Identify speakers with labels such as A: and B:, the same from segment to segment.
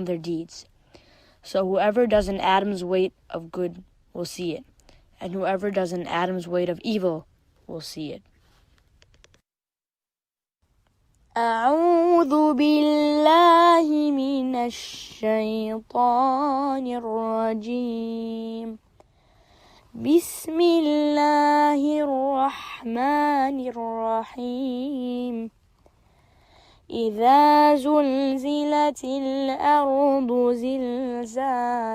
A: their deeds. So whoever does an atom's weight of good will see it, and whoever does an atom's weight of evil will see it.
B: أعوذ بالله من الشيطان الرجيم. بسم الله الرحمن الرحيم. إذا زلزلت الأرض زلزالها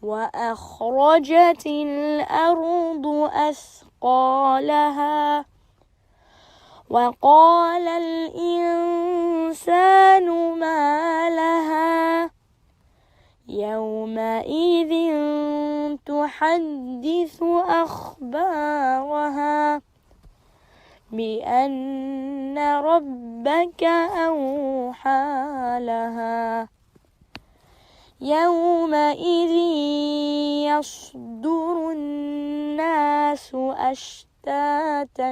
B: وأخرجت الأرض أثقالها وقال الإنسان ما لها يومئذ تحدث أخبارها بأن ربك أوحى لها يومئذ يصدر الناس أشتاتا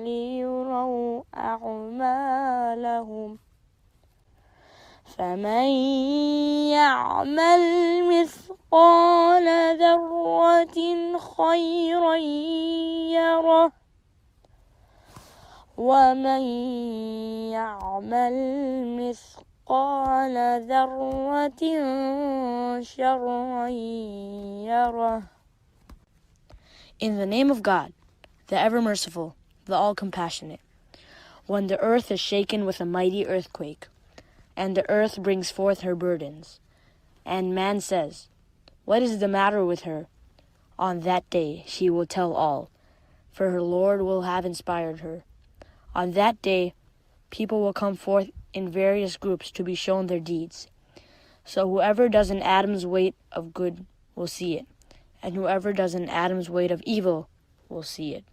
B: ليروا أعمالهم فمن يعمل مثقال ذرة خيرا يره ومن يعمل مثقال ذرة شرا يره.
A: In the name of God, the ever-merciful, the all-compassionate, when the earth is shaken with a mighty earthquake, and the earth brings forth her burdens, and man says, "What is the matter with her?" On that day she will tell all, for her Lord will have inspired her. On that day people will come forth in various groups to be shown their deeds. So whoever does an atom's weight of good will see it, and whoever does an atom's weight of evil will see it.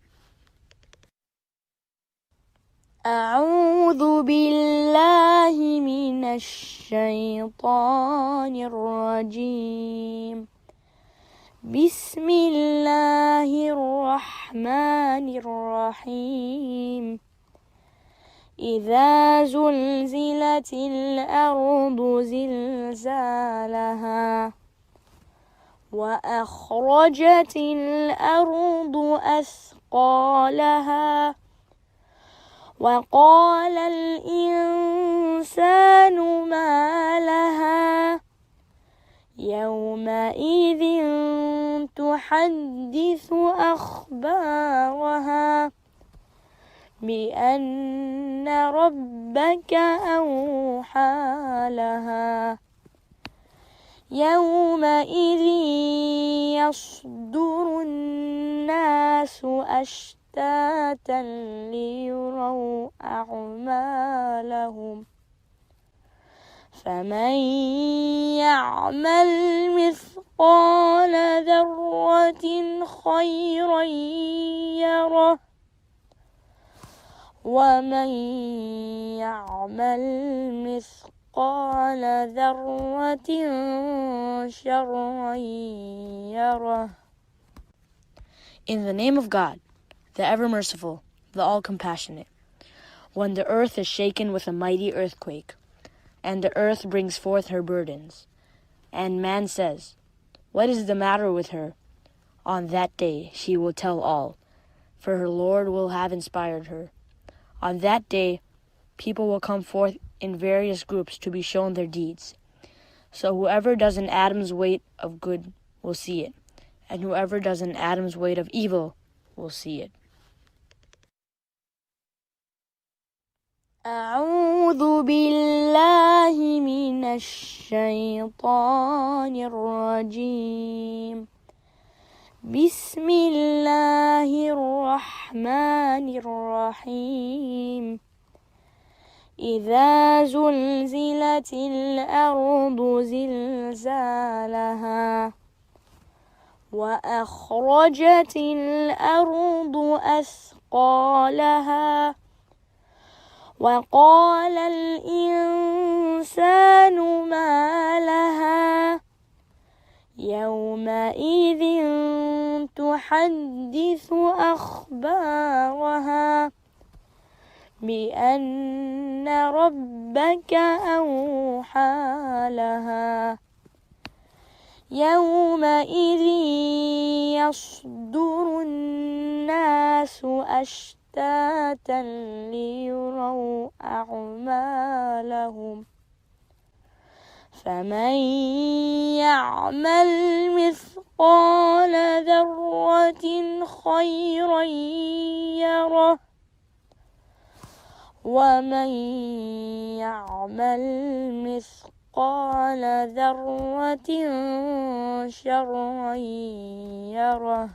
B: أعوذ بالله من الشيطان الرجيم. بسم الله الرحمن الرحيم. إذا زلزلت الأرض زلزالها وأخرجت الأرض أثقالها وقال الإنسان ما لها يومئذ تحدث أخبارها بأن ربك أوحى لها يومئذ يصدر الناس أشتاتا ليروا أعمالهم فمن يعمل مثقال ذرة خيرا يره ومن يعمل مثقال ذرة شرا يره.
A: In the name of God, the ever-merciful, the all-compassionate, when the earth is shaken with a mighty earthquake, and the earth brings forth her burdens, and man says, "What is the matter with her?" On that day she will tell all, for her Lord will have inspired her. On that day people will come forth in various groups to be shown their deeds. So whoever does an atom's weight of good will see it, and whoever does an atom's weight of evil will see it.
B: أعوذ بالله من الشيطان الرجيم. بسم الله الرحمن الرحيم. إذا زلزلت الأرض زلزالها وأخرجت الأرض أثقالها وقال الإنسان ما لها يومئذ تحدث أخبارها بأن ربك أوحى لها يومئذ يصدر الناس أشتاتا ليروا أعمالهم فمن يعمل مثقال ذرة خيرا يره ومن يعمل مثقال ذرة شرا يره.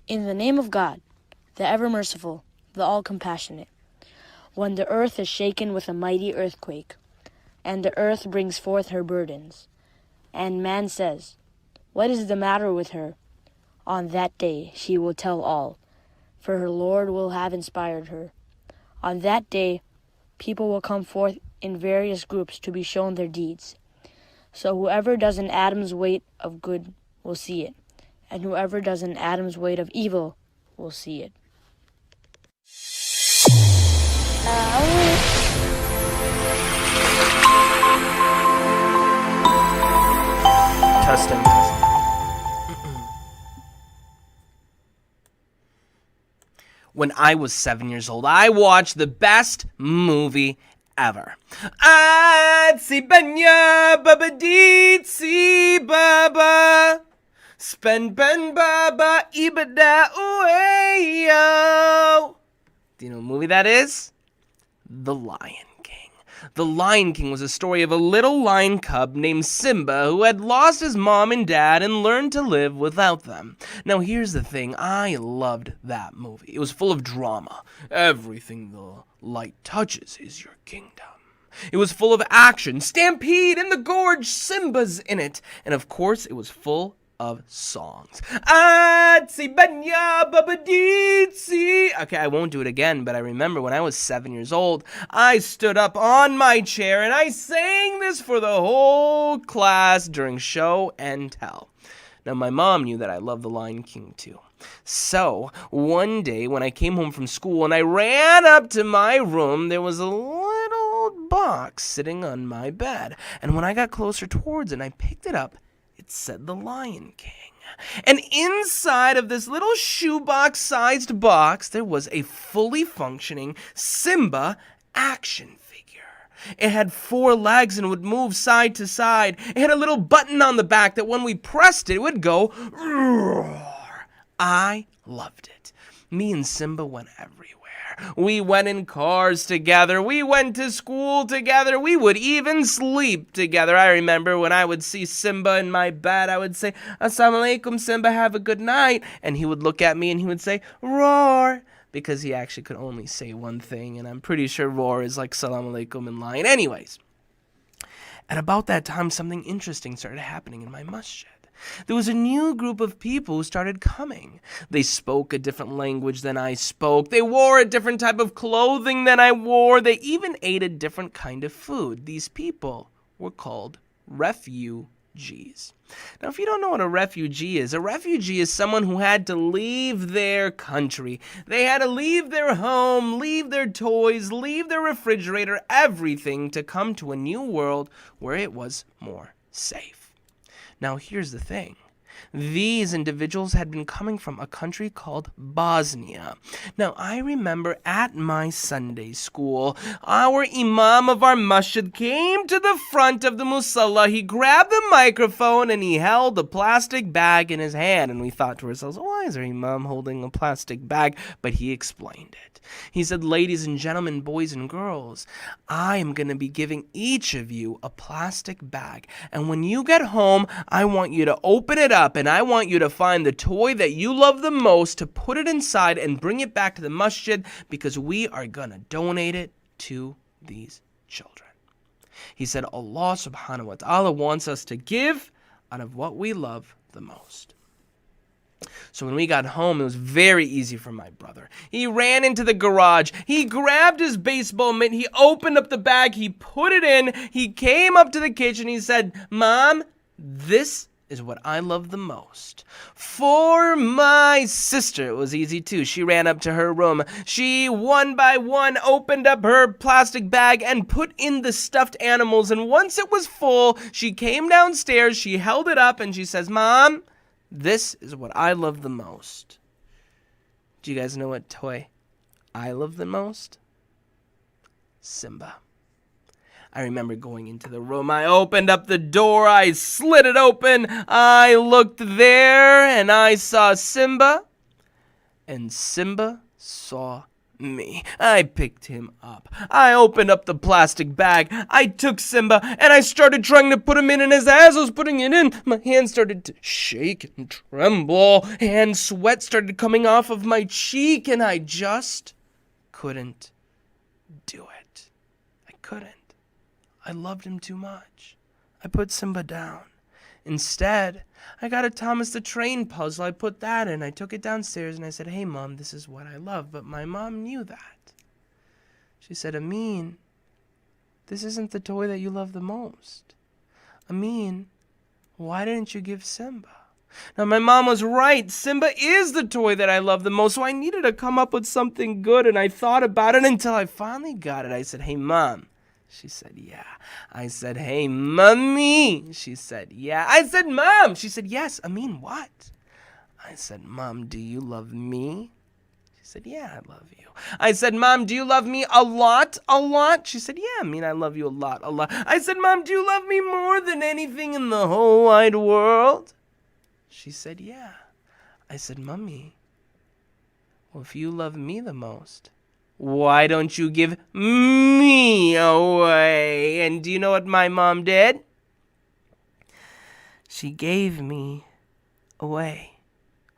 A: In the name of God, the ever-merciful, the all-compassionate, when the earth is shaken with a mighty earthquake, and the earth brings forth her burdens, and man says, "What is the matter with her?" On that day she will tell all, for her Lord will have inspired her. On that day people will come forth in various groups to be shown their deeds. So whoever does an atom's weight of good will see it, and whoever does an atom's weight of evil will see it.
C: Testing. When I was 7 years old, I watched the best movie ever. Atsi banya baba deetsi baba. Spend ben baba ibada ueyo. Do you know what movie that is? The Lion King. The Lion King was a story of a little lion cub named Simba who had lost his mom and dad and learned to live without them. Now here's the thing, I loved that movie. It was full of drama. Everything the light touches is your kingdom. It was full of action, stampede in the gorge, Simba's in it. And of course it was full of songs. Atsi banya babaditsi. Okay, I won't do it again, but I remember when I was 7 years old, I stood up on my chair and I sang this for the whole class during show and tell. Now, my mom knew that I loved The Lion King too. So, one day when I came home from school and I ran up to my room, there was a little box sitting on my bed. And when I got closer towards it and I picked it up, it said The Lion King. And inside of this little shoebox-sized box, there was a fully functioning Simba action figure. It had 4 legs and would move side to side. It had a little button on the back that when we pressed it, it would go roar. I loved it. Me and Simba went everywhere. We went in cars together. We went to school together. We would even sleep together. I remember when I would see Simba in my bed, I would say, "Assalamu alaikum, Simba, have a good night." And he would look at me and he would say, "Roar," because he actually could only say one thing. And I'm pretty sure roar is like Assalamu alaikum in Lion. Anyways, at about that time, something interesting started happening in my masjid. There was a new group of people who started coming. They spoke a different language than I spoke. They wore a different type of clothing than I wore. They even ate a different kind of food. These people were called refugees. Now, if you don't know what a refugee is someone who had to leave their country. They had to leave their home, leave their toys, leave their refrigerator, everything to come to a new world where it was more safe. Now, here's the thing. These individuals had been coming from a country called Bosnia. Now, I remember at my Sunday school, our imam of our masjid came to the front of the musalla. He grabbed the microphone and he held a plastic bag in his hand. And we thought to ourselves, why is our imam holding a plastic bag? But he explained it. He said, "Ladies and gentlemen, boys and girls, I am going to be giving each of you a plastic bag. And when you get home, I want you to open it up and I want you to find the toy that you love the most to put it inside and bring it back to the masjid because we are going to donate it to these children." He said, Allah subhanahu wa ta'ala wants us to give out of what we love the most. So when we got home, it was very easy for my brother. He ran into the garage. He grabbed his baseball mitt. He opened up the bag. He put it in. He came up to the kitchen. He said, "Mom, this is what I love the most. For my sister, it was easy too. She ran up to her room. She, one by one, opened up her plastic bag and put in the stuffed animals. And once it was full, she came downstairs, she held it up, and she says, Mom, this is what I love the most. Do you guys know what toy I love the most? Simba. I remember going into the room. I opened up the door. I slid it open. I looked there and I saw Simba. And Simba saw me. I picked him up. I opened up the plastic bag. I took Simba and I started trying to put him in. And as I was putting it in, my hand started to shake and tremble. And sweat started coming off of my cheek. And I just couldn't do it. I couldn't. I loved him too much. I put Simba down. Instead, I got a Thomas the Train puzzle. I put that in. I took it downstairs and I said, hey, Mom, this is what I love. But my mom knew that. She said, Amin, this isn't the toy that you love the most. Amin, why didn't you give Simba? Now, my mom was right. Simba is the toy that I love the most, so I needed to come up with something good, and I thought about it until I finally got it. I said, hey, Mom. She said, yeah. I said, hey, Mommy. She said, yeah. I said, Mom. She said, yes. Amin, what? I said, Mom, do you love me? She said, yeah, I love you. I said, Mom, do you love me a lot? A lot? She said, yeah, Amin, I love you a lot, a lot. I said, Mom, do you love me more than anything in the whole wide world? She said, yeah. I said, Mommy, well, if you love me the most, why don't you give me away? And do you know what my mom did? She gave me away.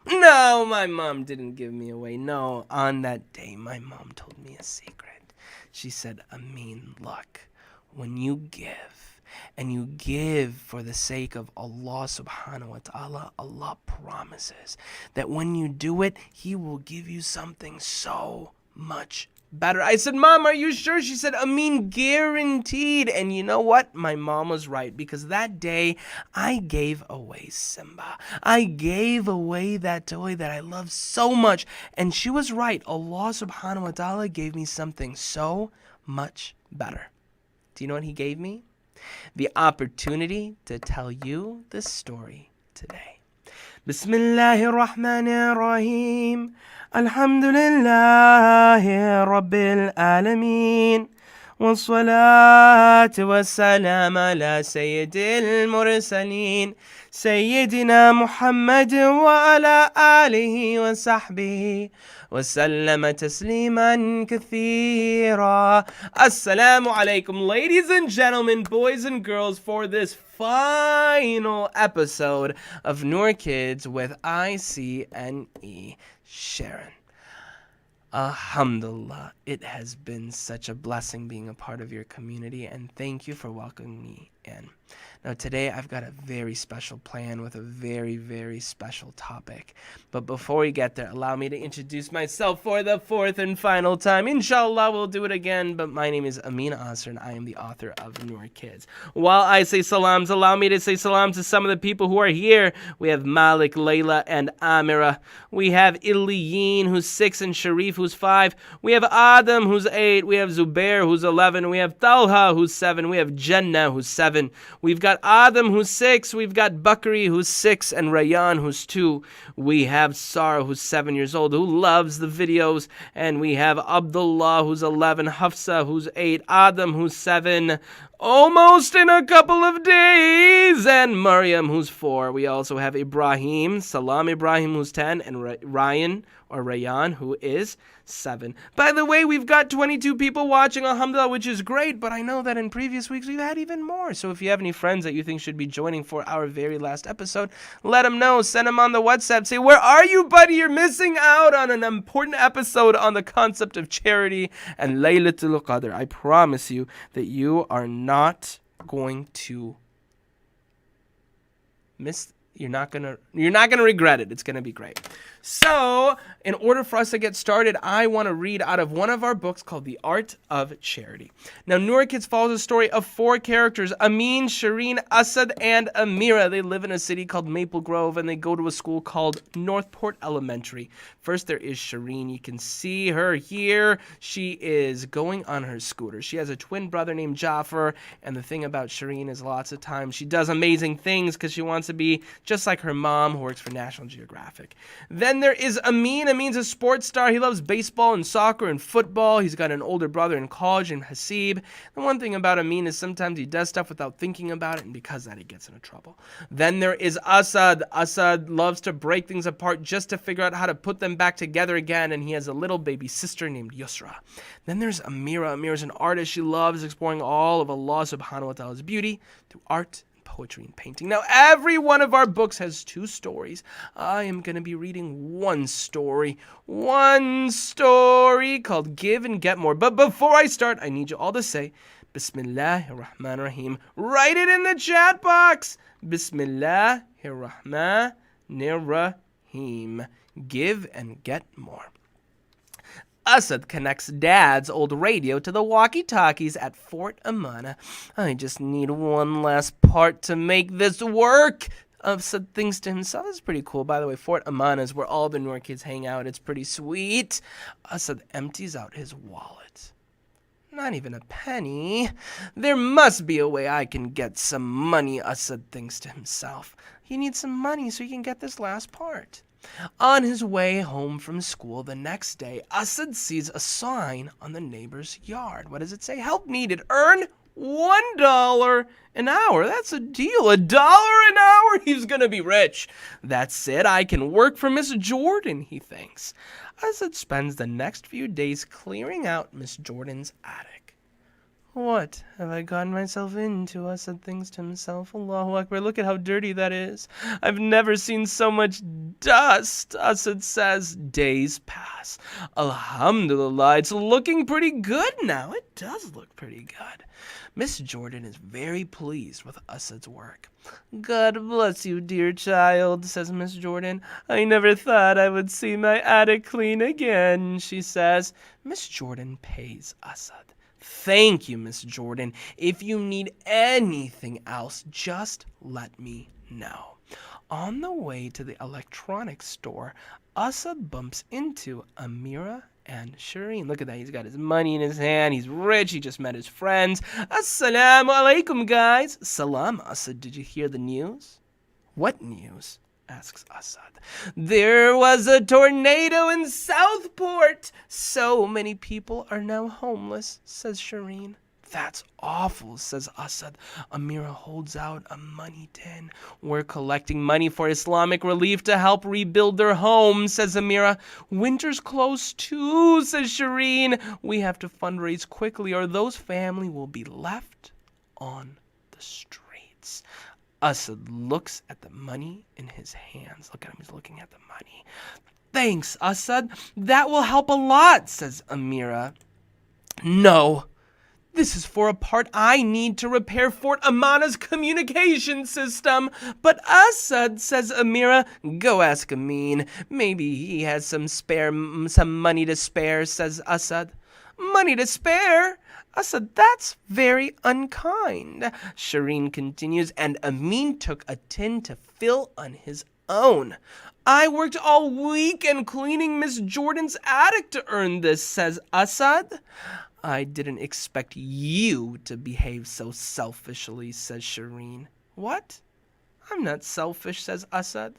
C: No, my mom didn't give me away. No, on that day, my mom told me a secret. She said, Amin, look, when you give, and you give for the sake of Allah subhanahu wa ta'ala, Allah promises that when you do it, He will give you something so much better. I said, Mom, are you sure? She said, Amin, guaranteed. And you know what? My mom was right, because that day I gave away Simba. I gave away that toy that I love so much. And she was right. Allah subhanahu wa ta'ala gave me something so much better. Do you know what He gave me? The opportunity to tell you this story today. Bismillahir Rahmanir Rahim. Alhamdulillahi Rabbil Alameen. والصلاة والسلام على سيد المرسلين سيدنا محمد وعلى آله وصحبه وسلم تسليما كثيرا. Assalamu alaikum, ladies and gentlemen, boys and girls, for this final episode of Noor Kids with ICNE Sharon. Alhamdulillah, it has been such a blessing being a part of your community, and thank you for welcoming me in. Now today I've got a very special plan with a very, very special topic. But before we get there, allow me to introduce myself for the fourth and final time. Inshallah, we'll do it again, but my name is Amin Aaser, and I am the author of Noor Kids. While I say salams, allow me to say salam to some of the people who are here. We have Malik, Layla, and Amira. We have Iliyin, who's 6, and Sharif, who's 5. We have Adam, who's 8. We have Zubair, who's 11. We have Talha, who's 7. We have Jannah, who's 7. We've got Adam, who's 6. We've got Bakri, who's 6, and Rayyan, who's 2. We have Sarah, who's 7 years old, who loves the videos. And we have Abdullah, who's 11. Hafsa, who's 8. Adam, who's 7. Almost in a couple of days. And Maryam, who's 4. We also have Ibrahim, Salam Ibrahim, who's 10. And Ryan, or Rayyan, who is 7. By the way, we've got 22 people watching, alhamdulillah, which is great, but I know that in previous weeks we've had even more. So if you have any friends that you think should be joining for our very last episode, let them know. Send them on the WhatsApp. Say, where are you, buddy? You're missing out on an important episode on the concept of charity and Laylatul Qadr. I promise you that you are not going to miss. You're not gonna regret it. It's gonna be great. So, in order for us to get started, I want to read out of one of our books called The Art of Charity. Now, Noor Kids follows the story of 4 characters, Amin, Shireen, Asad, and Amira. They live in a city called Maple Grove, and they go to a school called Northport Elementary. First, there is Shireen. You can see her here. She is going on her scooter. She has a twin brother named Jaffer, and the thing about Shireen is lots of times she does amazing things because she wants to be just like her mom, who works for National Geographic. Then there is Amin. Amin's a sports star. He loves baseball and soccer and football. He's got an older brother in college named Hasib. The one thing about Amin is sometimes he does stuff without thinking about it, and because of that, he gets into trouble. Then there is Asad. Asad loves to break things apart just to figure out how to put them back together again, and he has a little baby sister named Yusra. Then there's Amira. Amira's an artist. She loves exploring all of Allah subhanahu wa ta'ala's beauty through art, poetry, and painting. Now, every one of our books has 2 stories. I am going to be reading one story called Give and Get More. But before I start, I need you all to say, Bismillahir Rahmanir Rahim. Write it in the chat box. Bismillahir Rahmanir Rahim. Give and get more. Asad connects Dad's old radio to the walkie-talkies at Fort Amana. I just need one last part to make this work. Asad thinks to himself, this is pretty cool. By the way, Fort Amana is where all the Noor kids hang out. It's pretty sweet. Asad empties out his wallet. Not even a penny. There must be a way I can get some money, Asad thinks to himself. He needs some money so he can get this last part. On his way home from school the next day, Asad sees a sign on the neighbor's yard. What does it say? Help needed. Earn $1 an hour. That's a deal. $1 an hour? He's going to be rich. That's it. I can work for Miss Jordan, he thinks. Asad spends the next few days clearing out Miss Jordan's attic. What have I gotten myself into? Asad thinks to himself. Allahu Akbar, look at how dirty that is. I've never seen so much dust, Asad says. Days pass. Alhamdulillah, it's looking pretty good now. It does look pretty good. Miss Jordan is very pleased with Asad's work. God bless you, dear child, says Miss Jordan. I never thought I would see my attic clean again, she says. Miss Jordan pays Asad. Thank you, Miss Jordan. If you need anything else, just let me know. On the way to the electronics store, Asad bumps into Amira and Shireen. Look at that. He's got his money in his hand. He's rich. He just met his friends. Assalamu alaikum, guys. Salam, Asad. Did you hear the news? What news? Asks Asad. There was a tornado in Southport. So many people are now homeless, says Shireen. That's awful, says Asad. Amira holds out a money tin. We're collecting money for Islamic Relief to help rebuild their homes, says Amira. Winter's close too, says Shireen. We have to fundraise quickly or those families will be left on the streets. Asad looks at the money in his hands. Look at him, he's looking at the money. Thanks, Asad. That will help a lot, says Amira. No, this is for a part I need to repair Fort Amana's communication system. But Asad, says Amira, go ask Amin. Maybe he has some money to spare, says Asad. Money to spare? Asad, that's very unkind. Shireen continues, and Amin took a tin to fill on his own. I worked all weekend cleaning Miss Jordan's attic to earn this, says Asad. I didn't expect you to behave so selfishly, says Shireen. What? I'm not selfish, says Asad.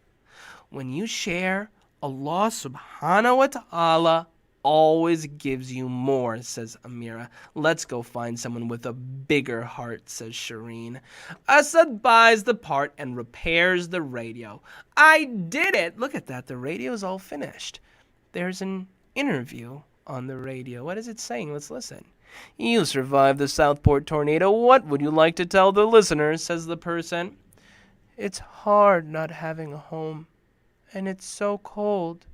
C: When you share, Allah subhanahu wa ta'ala always gives you more, says Amira. Let's go find someone with a bigger heart, says Shireen. Asad buys the part and repairs the radio. I did it! Look at that, the radio's all finished. There's an interview on the radio. What is it saying? Let's listen. You survived the Southport tornado. What would you like to tell the listeners, says the person. It's hard not having a home, and it's so cold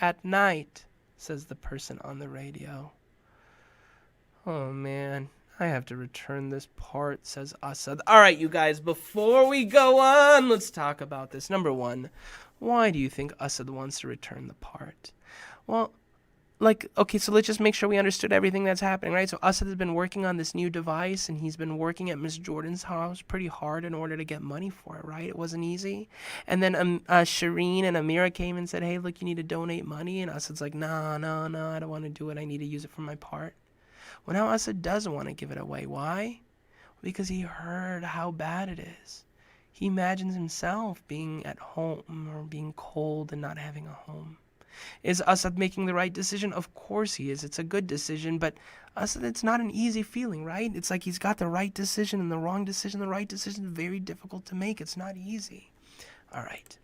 C: at night, says the person on the radio. Oh man, I have to return this part, says Asad. All right, you guys, before we go on, let's talk about this. Number one, Why do you think Asad wants to return the part? Well, okay, so let's just make sure we understood everything that's happening, right? So Asad has been working on this new device, and he's been working at Miss Jordan's house pretty hard in order to get money for it, right? It wasn't easy. And then Shireen and Amira came and said, hey, look, you need to donate money. And Asad's like, no, I don't want to do it. I need to use it for my part. Well, now Asad doesn't want to give it away. Why? Because he heard how bad it is. He imagines himself being at home or being cold and not having a home. Is Asad making the right decision? Of course he is. It's a good decision, but Asad, it's not an easy feeling, right? It's like he's got the right decision and the wrong decision. The right decision is very difficult to make. It's not easy. All right.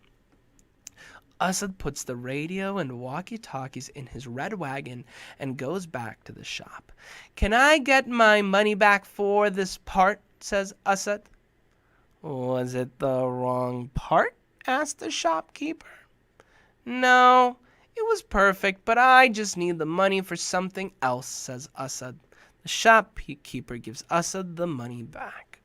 C: Asad puts the radio and walkie-talkies in his red wagon and goes back to the shop. Can I get my money back for this part? Says Asad. Was it the wrong part? Asked the shopkeeper. No, it was perfect, but I just need the money for something else, says Asad. The shopkeeper gives Asad the money back.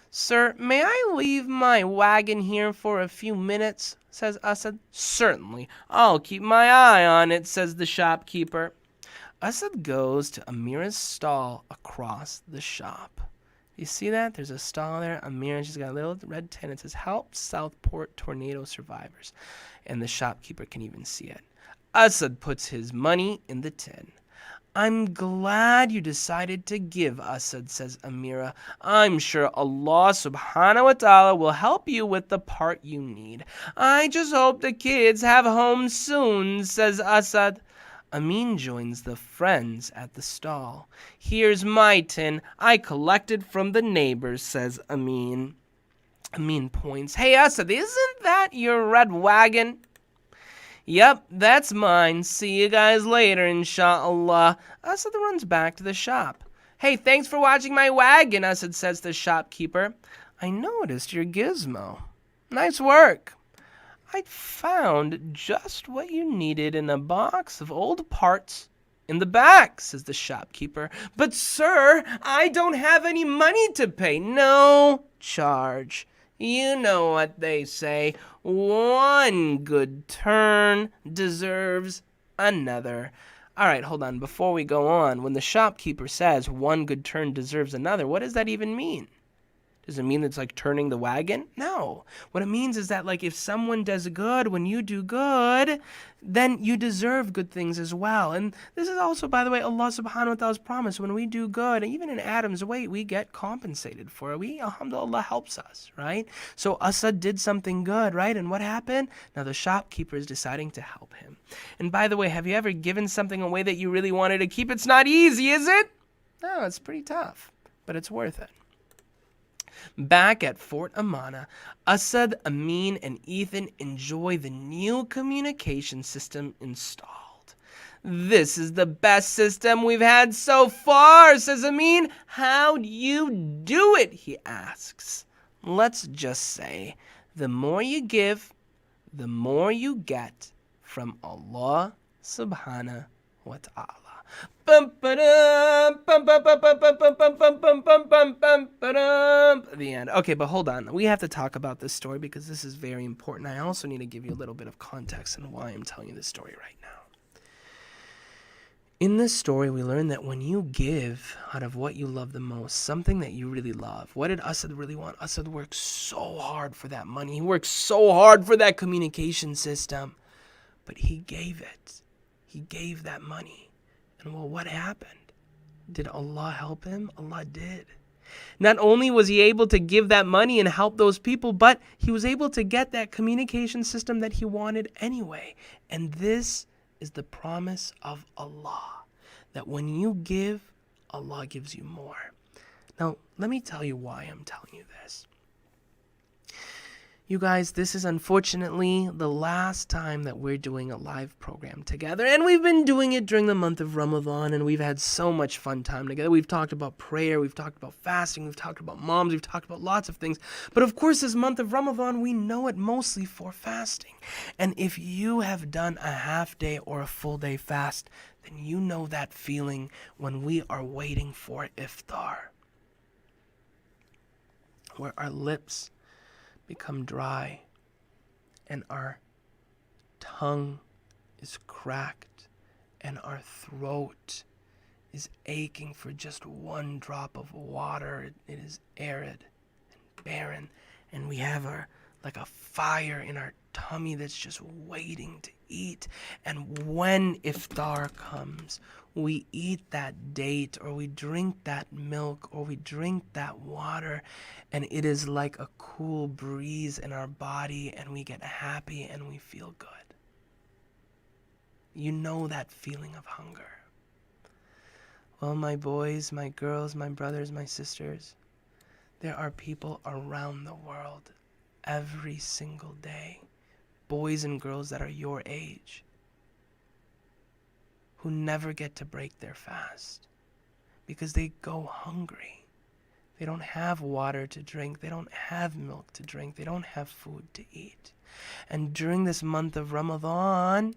C: Sir, may I leave my wagon here for a few minutes? Says Asad. Certainly, I'll keep my eye on it, says the shopkeeper. Asad goes to Amira's stall across the shop. You see that? There's a stall there. Amira, she's got a little red tent. It says, Help Southport Tornado Survivors. And the shopkeeper can even see it. Asad puts his money in the tin. I'm glad you decided to give, Asad, says Amira. I'm sure Allah subhanahu wa ta'ala will help you with the part you need. I just hope the kids have home soon, says Asad. Amin joins the friends at the stall. Here's my tin. I collected from the neighbors, says Amin. Amin points. Hey, Asad, isn't that your red wagon? Yep, that's mine. See you guys later, inshallah. Asad runs back to the shop. Hey, thanks for watching my wagon, Asad says to the shopkeeper. I noticed your gizmo. Nice work. I found just what you needed in a box of old parts in the back, says the shopkeeper. But, sir, I don't have any money to pay. No charge. You know what they say. One good turn deserves another. All right, hold on. Before we go on, when the shopkeeper says one good turn deserves another, what does that even mean? Does it mean it's like turning the wagon? No. What it means is that like if someone does good, when you do good, then you deserve good things as well. And this is also, by the way, Allah subhanahu wa ta'ala's promise. When we do good, even in Adam's way, we get compensated for it. Alhamdulillah, helps us, right? So Asad did something good, right? And what happened? Now the shopkeeper is deciding to help him. And by the way, have you ever given something away that you really wanted to keep? It's not easy, is it? No, it's pretty tough, but it's worth it. Back at Fort Amana, Asad, Amin, and Ethan enjoy the new communication system installed. This is the best system we've had so far, says Amin. How do you do it? He asks. Let's just say, the more you give, the more you get from Allah subhanahu wa ta'ala. The end. Okay, but hold on. We have to talk about this story because this is very important. I also need to give you a little bit of context on why I'm telling you this story right now. In this story, we learn that when you give out of what you love the most, something that you really love, what did Asad really want? Asad worked so hard for that money. He worked so hard for that communication system, but he gave it. He gave that money. And well, what happened? Did Allah help him? Allah did. Not only was he able to give that money and help those people, but he was able to get that communication system that he wanted anyway. And this is the promise of Allah, that when you give, Allah gives you more. Now, let me tell you why I'm telling you this. You guys, this is unfortunately the last time that we're doing a live program together, and we've been doing it during the month of Ramadan, and we've had so much fun time together. We've talked about prayer, we've talked about fasting, we've talked about moms, we've talked about lots of things, but of course this month of Ramadan, we know it mostly for fasting. And if you have done a half day or a full day fast, then you know that feeling when we are waiting for iftar, where our lips become dry and our tongue is cracked and our throat is aching for just one drop of water. It is arid and barren, and we have like a fire in our tummy that's just waiting to eat. And when iftar comes, we eat that date, or we drink that milk, or we drink that water, and it is like a cool breeze in our body, and we get happy and we feel good. You know that feeling of hunger. Well, my boys, my girls, my brothers, my sisters, there are people around the world every single day, boys and girls that are your age, who never get to break their fast because they go hungry. They don't have water to drink. They don't have milk to drink. They don't have food to eat. And during this month of Ramadan,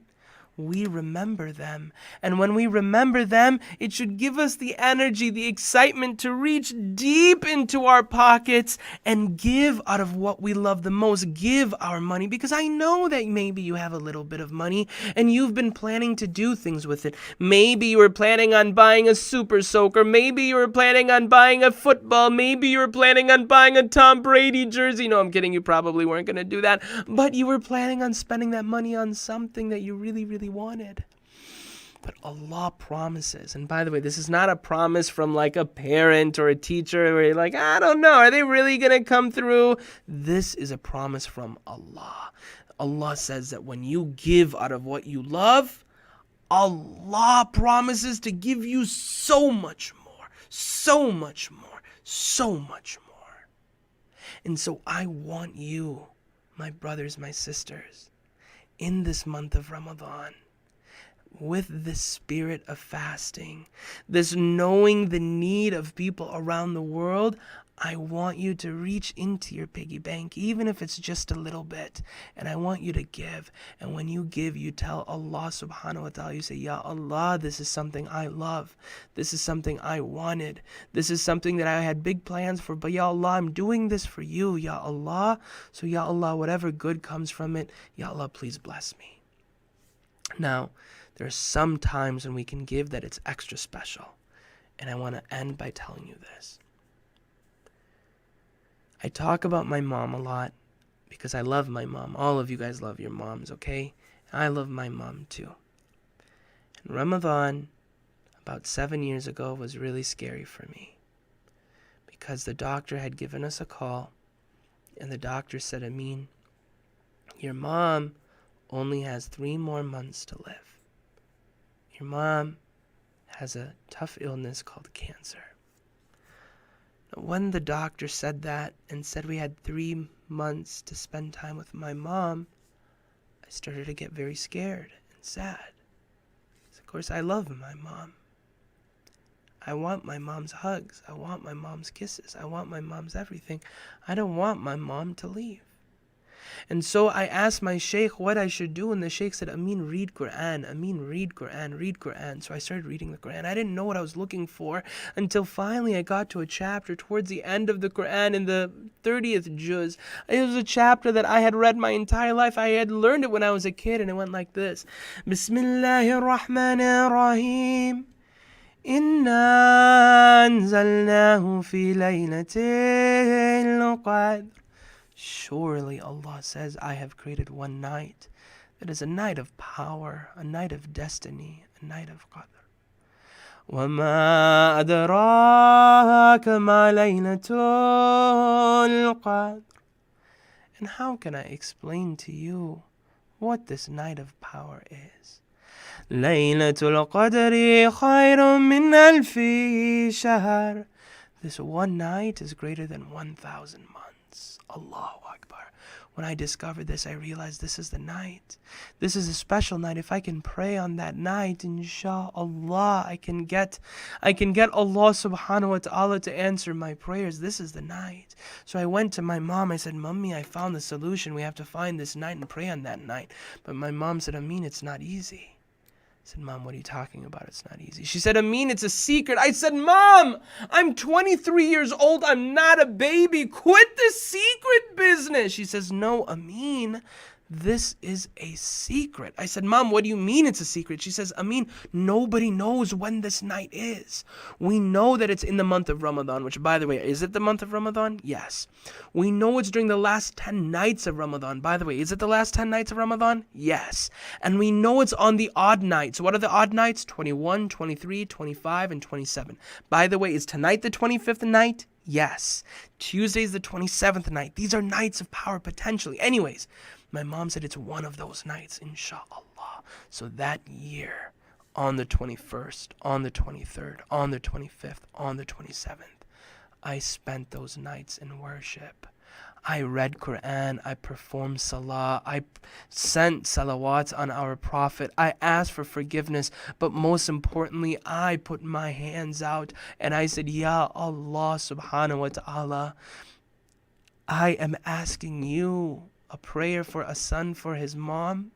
C: we remember them. And when we remember them, it should give us the energy, the excitement to reach deep into our pockets and give out of what we love the most. Give our money, because I know that maybe you have a little bit of money and you've been planning to do things with it. Maybe you were planning on buying a super soaker. Maybe you were planning on buying a football. Maybe you were planning on buying a Tom Brady jersey. No, I'm kidding. You probably weren't going to do that. But you were planning on spending that money on something that you really, really wanted. But Allah promises, and by the way, this is not a promise from like a parent or a teacher where you're like, I don't know, are they really going to come through? This is a promise from Allah. Allah says that when you give out of what you love, Allah promises to give you so much more, so much more, so much more. And so I want you, my brothers, my sisters, in this month of Ramadan, with the spirit of fasting, this knowing the need of people around the world, I want you to reach into your piggy bank, even if it's just a little bit, and I want you to give. And when you give, you tell Allah subhanahu wa ta'ala, you say, Ya Allah, this is something I love. This is something I wanted. This is something that I had big plans for, but Ya Allah, I'm doing this for you, Ya Allah. So Ya Allah, whatever good comes from it, Ya Allah, please bless me. Now, there are some times when we can give that it's extra special. And I want to end by telling you this. I talk about my mom a lot because I love my mom. All of you guys love your moms, okay? I love my mom too. And Ramadan, about 7 years ago, was really scary for me because the doctor had given us a call, and the doctor said, Amin, your mom only has 3 more months to live. Your mom has a tough illness called cancer. When the doctor said that and said we had 3 months to spend time with my mom, I started to get very scared and sad. Because of course, I love my mom. I want my mom's hugs. I want my mom's kisses. I want my mom's everything. I don't want my mom to leave. And so I asked my sheikh what I should do, and the sheikh said, Amin, read Quran. Amin, read Quran, read Quran. So I started reading the Quran. I didn't know what I was looking for until finally I got to a chapter towards the end of the Quran in the 30th juz. It was a chapter that I had read my entire life. I had learned it when I was a kid, and it went like this. Bismillahir Rahmanir Rahim. Inna anzalnahu fi laylatil qadr. Surely Allah says, I have created one night that is a night of power, a night of destiny, a night of qadr. وَمَا أَدْرَاكَ مَا لَيْلَةُ الْقَدْرِ. And how can I explain to you what this night of power is? لَيْلَةُ الْقَدْرِ خَيْرٌ مِّنْ أَلْفِ شَهْرٍ. This one night is greater than 1,000 months. Allahu Akbar. When I discovered this, I realized this is the night. This is a special night. If I can pray on that night, inshallah, I can get Allah subhanahu wa ta'ala to answer my prayers. This is the night. So I went to my mom. I said, Mommy, I found the solution. We have to find this night and pray on that night. But my mom said, Amin, it's not easy. I said, Mom, what are you talking about? It's not easy. She said, Amin, it's a secret. I said, Mom, I'm 23 years old. I'm not a baby. Quit the secret business. She says, no, Amin, this is a secret. I said, Mom, what do you mean it's a secret? She says, Amin, nobody knows when this night is. We know that it's in the month of Ramadan, which, by the way, is it the month of Ramadan? Yes. We know it's during the last 10 nights of Ramadan. By the way, is it the last 10 nights of Ramadan? Yes. And we know it's on the odd nights. What are the odd nights? 21, 23, 25, and 27. By the way, is tonight the 25th night? Yes. Tuesday's the 27th night. These are nights of power potentially. Anyways, my mom said it's one of those nights, inshallah. So that year, on the 21st, on the 23rd, on the 25th, on the 27th, I spent those nights in worship. I read Quran, I performed salah, I sent salawats on our Prophet, I asked for forgiveness, but most importantly, I put my hands out and I said, Ya Allah subhanahu wa ta'ala, I am asking you a prayer for a son for his mom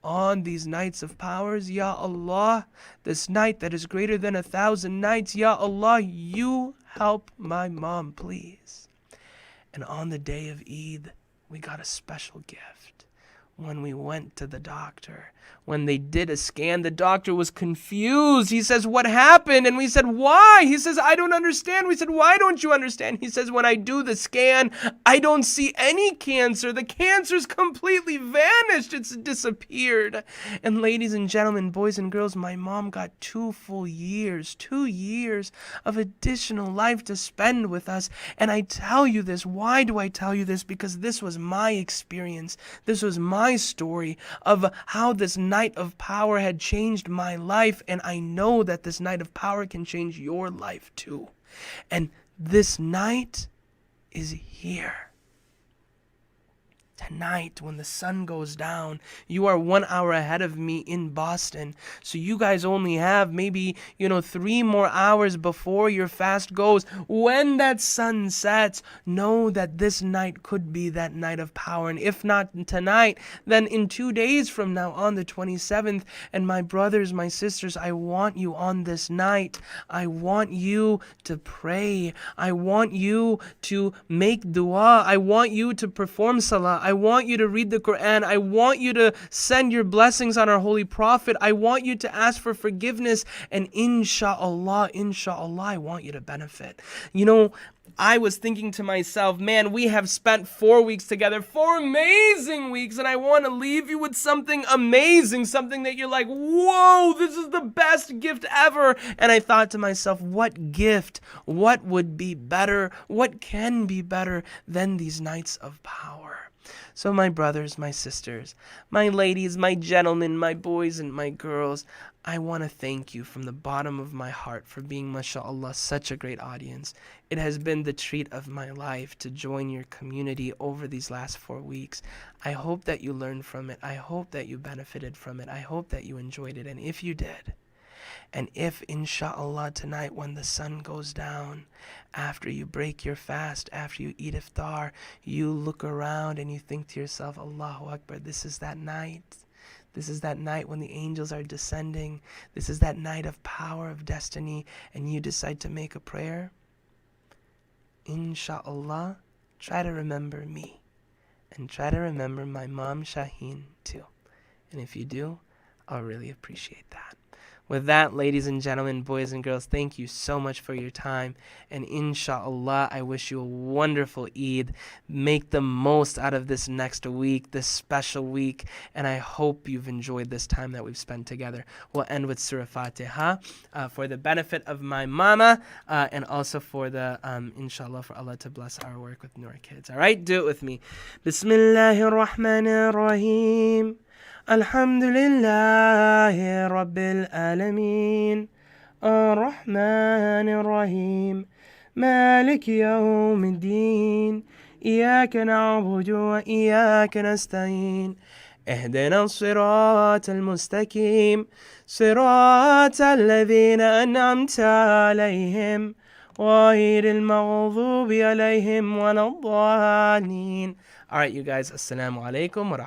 C: on these nights of powers. Ya Allah, this night that is greater than 1,000 nights, Ya Allah, you help my mom, please. And on the day of Eid, we got a special gift. When we went to the doctor, when they did a scan, the doctor was confused. He says, what happened? And we said, why? He says, I don't understand. We said, why don't you understand? He says, when I do the scan, I don't see any cancer. The cancer's completely vanished. It's disappeared. And ladies and gentlemen, boys and girls, my mom got 2 full years, 2 years of additional life to spend with us. And I tell you this. Why do I tell you this? Because this was my experience. This was my story of how this night of power had changed my life, and I know that this night of power can change your life too. And this night is here. Tonight, when the sun goes down, you are 1 hour ahead of me in Boston. So you guys only have maybe, 3 more hours before your fast goes. When that sun sets, know that this night could be that night of power. And if not tonight, then in 2 days from now, on the 27th. And my brothers, my sisters, I want you on this night. I want you to pray. I want you to make dua. I want you to perform salah. I want you to read the Quran. I want you to send your blessings on our Holy Prophet. I want you to ask for forgiveness. And inshallah, I want you to benefit. I was thinking to myself, man, we have spent 4 weeks together, 4 amazing weeks, and I want to leave you with something amazing, something that you're like, whoa, this is the best gift ever. And I thought to myself, what gift, what would be better, what can be better than these nights of power? So my brothers, my sisters, my ladies, my gentlemen, my boys and my girls, I want to thank you from the bottom of my heart for being, mashallah, such a great audience. It has been the treat of my life to join your community over these last 4 weeks. I hope that you learned from it. I hope that you benefited from it. I hope that you enjoyed it. And if you did, and if, inshallah, tonight when the sun goes down, after you break your fast, after you eat iftar, you look around and you think to yourself, Allahu Akbar, this is that night. This is that night when the angels are descending. This is that night of power, of destiny, and you decide to make a prayer. Inshallah, try to remember me. And try to remember my mom, Shaheen, too. And if you do, I'll really appreciate that. With that, ladies and gentlemen, boys and girls, thank you so much for your time. And inshallah, I wish you a wonderful Eid. Make the most out of this next week, this special week. And I hope you've enjoyed this time that we've spent together. We'll end with Surah Fatiha for the benefit of my mama and also for the, inshallah, for Allah to bless our work with Noor Kids. All right, do it with me. Bismillahir Rahmanir Rahim. Alhamdulillahi Rabbil Alameen. Ar-Rahmanir Rahim. Malik Yawmiddin. إياك نعبد وإياك نستعين اهدنا الصراط المستقيم صراط الذين أنعمت عليهم غير المغضوب عليهم ولا الضالين. All right, you guys, assalamu alaikum wa rahmatullahi.